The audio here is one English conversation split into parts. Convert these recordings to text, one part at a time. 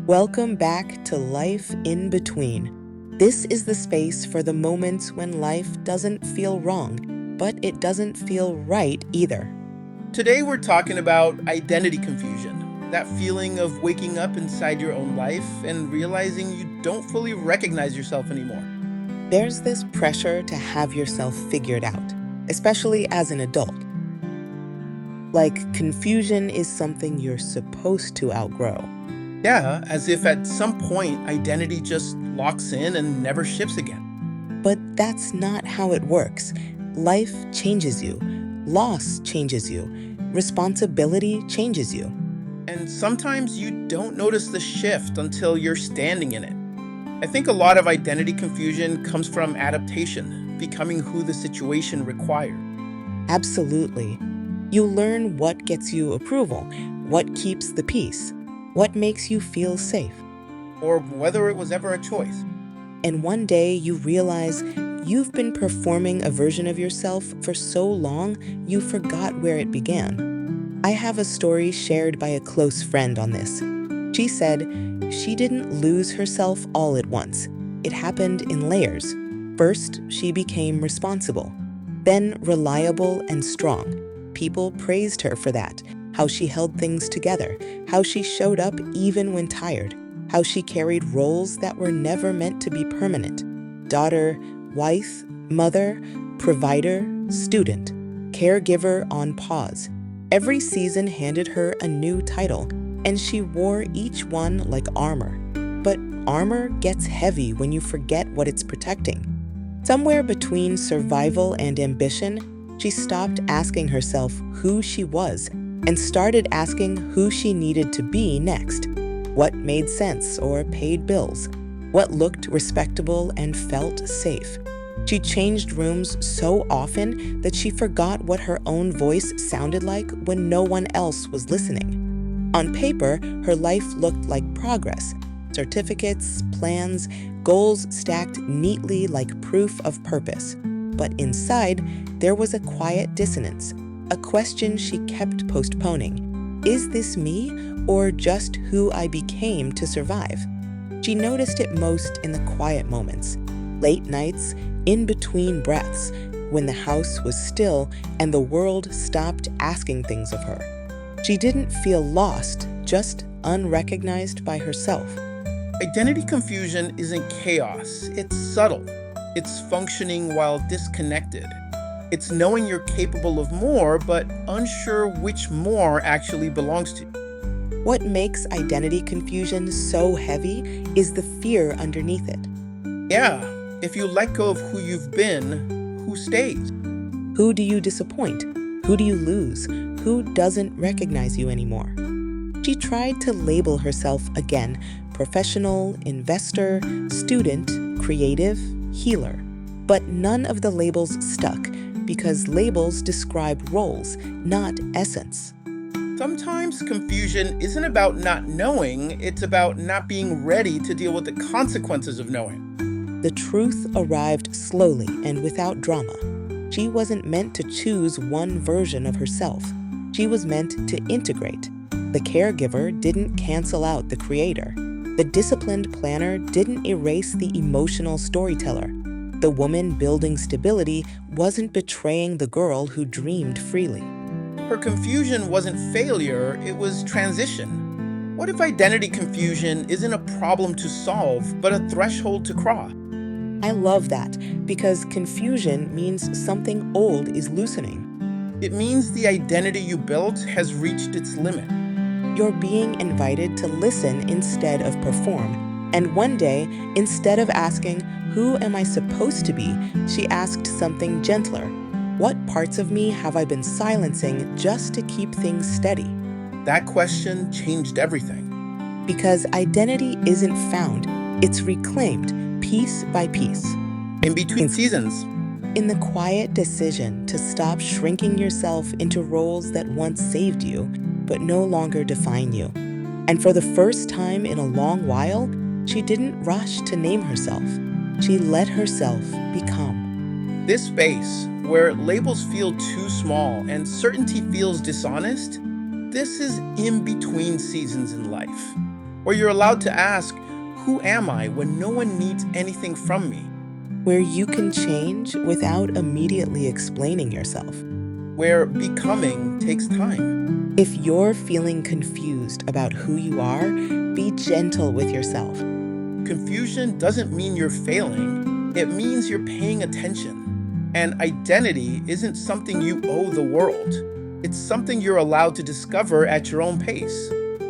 Welcome back to Life in Between. This is the space for the moments when life doesn't feel wrong, but it doesn't feel right either. Today, we're talking about identity confusion, that feeling of waking up inside your own life and realizing you don't fully recognize yourself anymore. There's this pressure to have yourself figured out, especially as an adult. Like confusion is something you're supposed to outgrow. Yeah, as if at some point identity just locks in and never shifts again. But that's not how it works. Life changes you, loss changes you, responsibility changes you. And sometimes you don't notice the shift until you're standing in it. I think a lot of identity confusion comes from adaptation, becoming who the situation required. Absolutely. You learn what gets you approval, what keeps the peace, what makes you feel safe. Or whether it was ever a choice. And one day you realize you've been performing a version of yourself for so long you forgot where it began. I have a story shared by a close friend on this. She said she didn't lose herself all at once. It happened in layers. First, she became responsible, then reliable and strong. People praised her for that, how she held things together, how she showed up even when tired, how she carried roles that were never meant to be permanent. Daughter, wife, mother, provider, student, caregiver on pause. Every season handed her a new title, and she wore each one like armor. But armor gets heavy when you forget what it's protecting. Somewhere between survival and ambition, she stopped asking herself who she was and started asking who she needed to be next. What made sense or paid bills? What looked respectable and felt safe? She changed rooms so often that she forgot what her own voice sounded like when no one else was listening. On paper, her life looked like progress. Certificates, plans, goals stacked neatly like proof of purpose. But inside, there was a quiet dissonance, a question she kept postponing. Is this me, or just who I became to survive? She noticed it most in the quiet moments, late nights, in between breaths, when the house was still and the world stopped asking things of her. She didn't feel lost, just unrecognized by herself. Identity confusion isn't chaos, it's subtle. It's functioning while disconnected. It's knowing you're capable of more, but unsure which more actually belongs to you. What makes identity confusion so heavy is the fear underneath it. Yeah, if you let go of who you've been, who stays? Who do you disappoint? Who do you lose? Who doesn't recognize you anymore? She tried to label herself again: professional, investor, student, creative, healer. But none of the labels stuck because labels describe roles, not essence. Sometimes confusion isn't about not knowing, it's about not being ready to deal with the consequences of knowing. The truth arrived slowly and without drama. She wasn't meant to choose one version of herself. She was meant to integrate. The caregiver didn't cancel out the creator. The disciplined planner didn't erase the emotional storyteller. The woman building stability wasn't betraying the girl who dreamed freely. Her confusion wasn't failure, it was transition. What if identity confusion isn't a problem to solve, but a threshold to cross? I love that because confusion means something old is loosening. It means the identity you built has reached its limit. You're being invited to listen instead of perform. And one day, instead of asking, "Who am I supposed to be?" she asked something gentler. What parts of me have I been silencing just to keep things steady? That question changed everything. Because identity isn't found, it's reclaimed, piece by piece. In between seasons, In the quiet decision to stop shrinking yourself into roles that once saved you, but no longer define you. And for the first time in a long while, she didn't rush to name herself. She let herself become. this space where labels feel too small and certainty feels dishonest, this is in between seasons in life. Or you're allowed to ask, who am I when no one needs anything from me? where you can change without immediately explaining yourself. Where becoming takes time. If you're feeling confused about who you are, be gentle with yourself. Confusion doesn't mean you're failing, it means you're paying attention. And identity isn't something you owe the world, it's something you're allowed to discover at your own pace.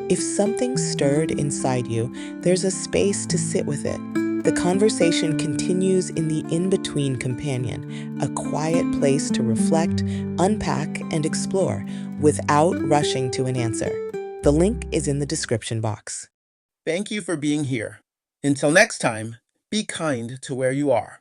If something stirred inside you, there's a space to sit with it. The conversation continues in the in between companion, a quiet place to reflect, unpack, and explore without rushing to an answer. The link is in the description box. Thank you for being here. Until next time, be kind to where you are.